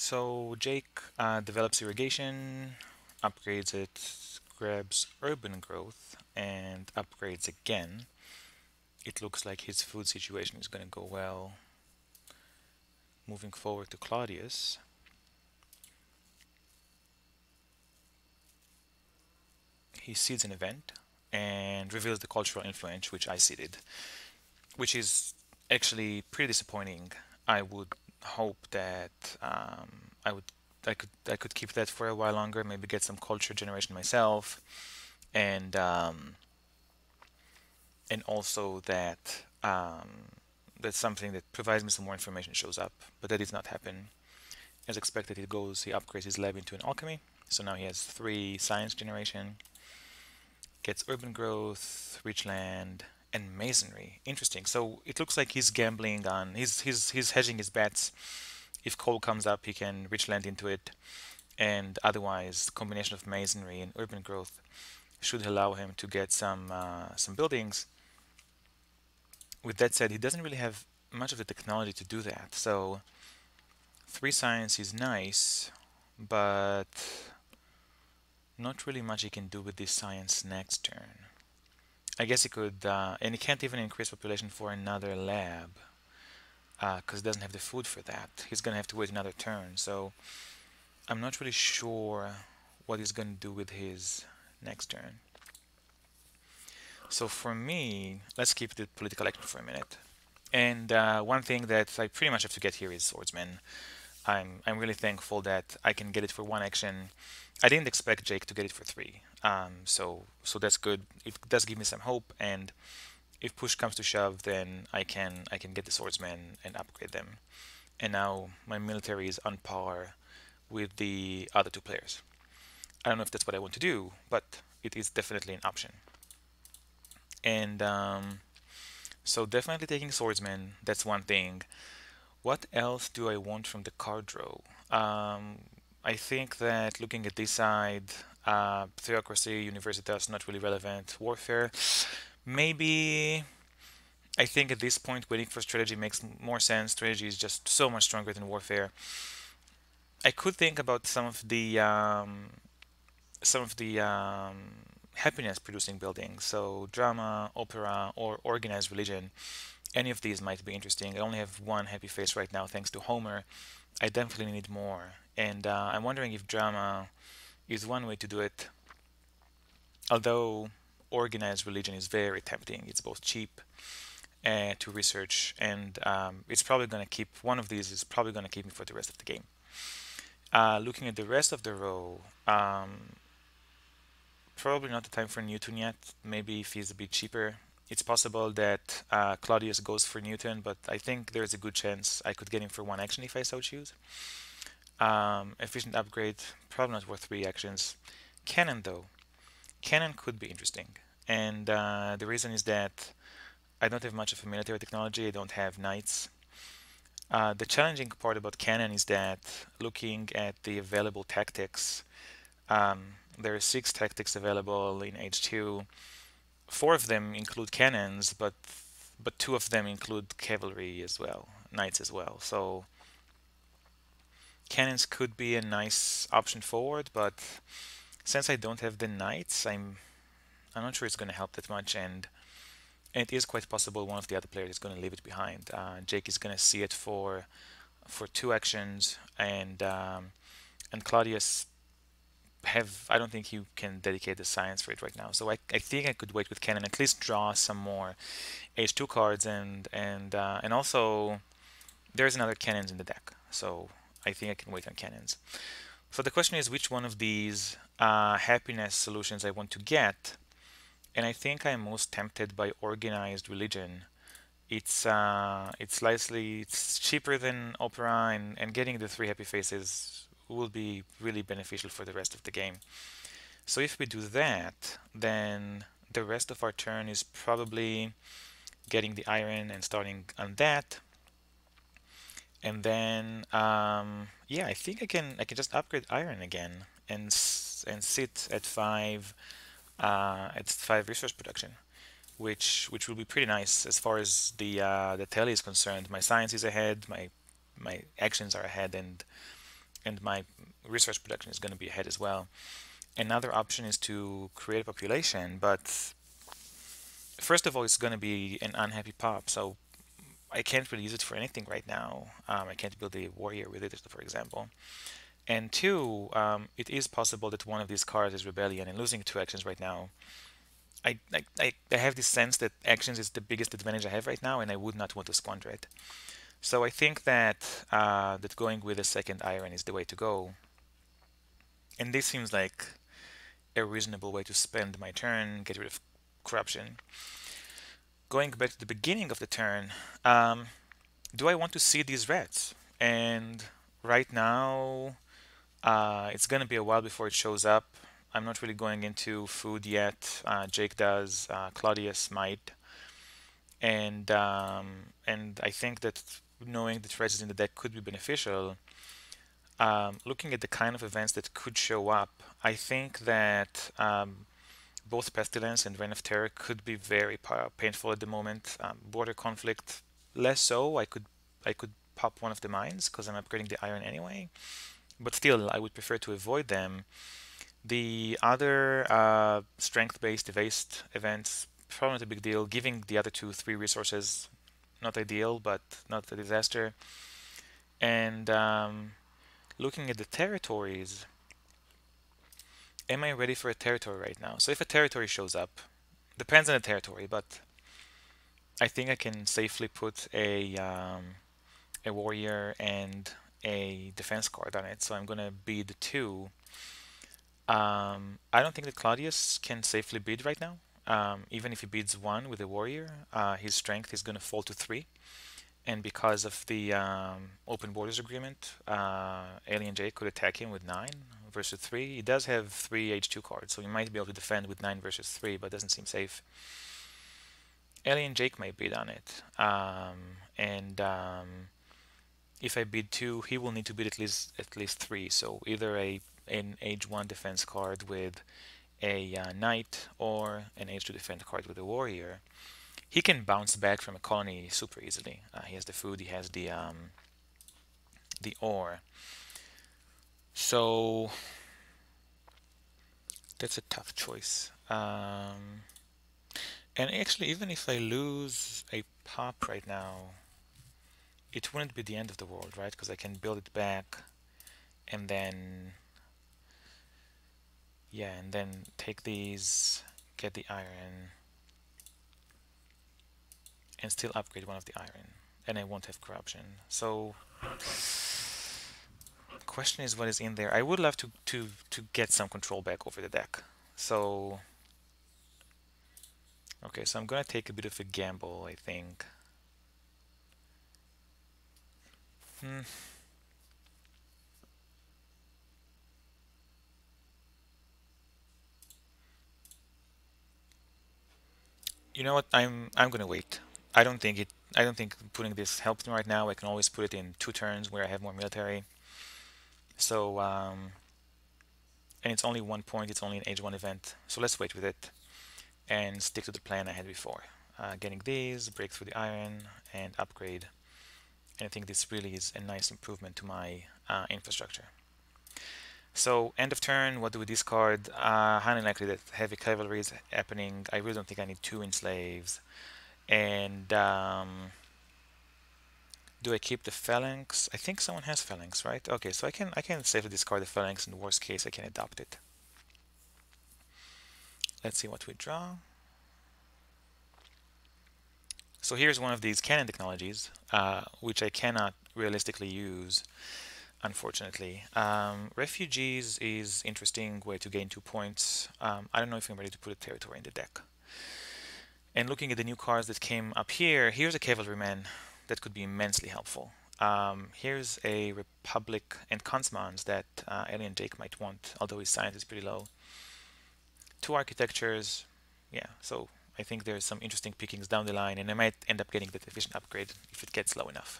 So Jake develops irrigation, upgrades it, grabs urban growth, and upgrades again. It looks like his food situation is going to go well. Moving forward to Claudius. He seeds an event and reveals the cultural influence which I seeded, which is actually pretty disappointing. I would hope that I would I could keep that for a while longer, maybe get some culture generation myself, and also that that something that provides me some more information shows up, but that did not happen. As expected, he upgrades his lab into an alchemy, so now he has 3 science generation, gets urban growth, rich land, and masonry. Interesting. So it looks like he's gambling on, he's hedging his bets. If coal comes up, he can rich land into it, and otherwise, combination of masonry and urban growth should allow him to get some buildings. With that said, he doesn't really have much of the technology to do that. So 3 science is nice, but not really much he can do with this science next turn. I guess he could, and he can't even increase population for another lab, because he doesn't have the food for that. He's gonna have to wait another turn. So I'm not really sure what he's gonna do with his next turn. So for me, let's keep the political action for a minute. And one thing that I pretty much have to get here is Swordsman. I'm really thankful that I can get it for 1 action. I didn't expect Jake to get it for 3. So that's good. It does give me some hope, and if push comes to shove, then I can get the Swordsman and upgrade them. And now my military is on par with the other 2 players. I don't know if that's what I want to do, but it is definitely an option. And so definitely taking Swordsman, that's one thing. What else do I want from the card draw? I think that looking at this side, Theocracy, Universitas, not really relevant. Warfare, maybe. I think at this point, waiting for strategy makes more sense. Strategy is just so much stronger than warfare. I could think about some of the happiness-producing buildings, so drama, opera, or organized religion. Any of these might be interesting. I only have 1 happy face right now, thanks to Homer. I definitely need more, and I'm wondering if drama is one way to do it. Although organized religion is very tempting, it's both cheap to research, and it's probably going to keep one of these is probably going to keep me for the rest of the game. Looking at the rest of the row, probably not the time for Newton yet. Maybe if he's a bit cheaper. It's possible that Claudius goes for Newton, but I think there's a good chance I could get him for 1 action if I so choose. Efficient upgrade, probably not worth 3 actions. Cannon though, cannon could be interesting, and the reason is that I don't have much of a military technology. I don't have knights. The challenging part about cannon is that looking at the available tactics, there are 6 tactics available in H2. 4 of them include cannons, but 2 of them include cavalry as well, knights as well. So cannons could be a nice option forward, but since I don't have the knights, I'm not sure it's going to help that much, and it is quite possible one of the other players is going to leave it behind. Jake is going to see it for 2 actions, and Claudius I don't think you can dedicate the science for it right now. So I think I could wait with cannon, at least draw some more H2 cards, and also there's another cannons in the deck. So I think I can wait on cannons. So the question is which one of these happiness solutions I want to get, and I think I'm most tempted by organized religion. It's cheaper than opera, and getting the 3 happy faces will be really beneficial for the rest of the game. So if we do that, then the rest of our turn is probably getting the iron and starting on that. And then yeah, I think I can just upgrade iron again and sit at 5 resource production, which will be pretty nice as far as the tally is concerned. My science is ahead, my actions are ahead, and and my resource production is going to be ahead as well. Another option is to create a population, but first of all, it's going to be an unhappy pop, so I can't really use it for anything right now. I can't build a warrior with it, for example. And two, it is possible that one of these cards is rebellion, and losing 2 actions right now. I have this sense that actions is the biggest advantage I have right now, and I would not want to squander it. So I think that that going with a second iron is the way to go. And this seems like a reasonable way to spend my turn, get rid of corruption. Going back to the beginning of the turn, do I want to see these rats? And right now, it's going to be a while before it shows up. I'm not really going into food yet. Jake does, Claudius might. And I think that knowing that rats is in the deck could be beneficial. Looking at the kind of events that could show up, I think that both Pestilence and Reign of Terror could be very painful at the moment. Border conflict, less so. I could pop one of the mines because I'm upgrading the iron anyway. But still, I would prefer to avoid them. The other strength-based events, probably not a big deal. Giving the other two 3 resources, not ideal, but not a disaster. And looking at the territories, am I ready for a territory right now? So if a territory shows up, depends on the territory, but I think I can safely put a warrior and a defense card on it. So I'm gonna bid 2. I don't think that Claudius can safely bid right now. Even if he bids 1 with a warrior, his strength is gonna fall to 3. And because of the open borders agreement, AlienJake could attack him with 9 versus 3. He does have 3 H2 cards, so he might be able to defend with 9 versus 3, but doesn't seem safe. AlienJake might bid on it, and if I bid 2, he will need to bid at least 3. So either an H1 defense card with a knight or an H2 defense card with a warrior. He can bounce back from a colony super easily. He has the food, he has the ore. So that's a tough choice. And actually, even if I lose a pop right now, it wouldn't be the end of the world, right? Because I can build it back and then, yeah, and then take these, get the iron, and still upgrade one of the iron, and I won't have corruption. So the question is what is in there. I would love to get some control back over the deck. So okay, so I'm gonna take a bit of a gamble, I think. You know what? I'm gonna wait. I don't think putting this helps me right now. I can always put it in 2 turns where I have more military. So and it's only 1 point. It's only an H1 event. So let's wait with it and stick to the plan I had before. Getting these, break through the iron, and upgrade. And I think this really is a nice improvement to my infrastructure. So end of turn, what do we discard? Highly likely that heavy cavalry is happening. I really don't think I need 2 enslaves. And do I keep the phalanx? I think someone has phalanx, right? Okay, so I can safely discard the phalanx. In the worst case, I can adopt it. Let's see what we draw. So here's one of these cannon technologies, which I cannot realistically use, unfortunately. Refugees is interesting way to gain 2 points. I don't know if I'm ready to put a territory in the deck. And looking at the new cards that came up here, here's a cavalryman that could be immensely helpful. Here's a Republic and Consmans that AlienJake might want, although his science is pretty low. 2 architectures, yeah, so I think there's some interesting pickings down the line, and I might end up getting that efficient upgrade if it gets low enough.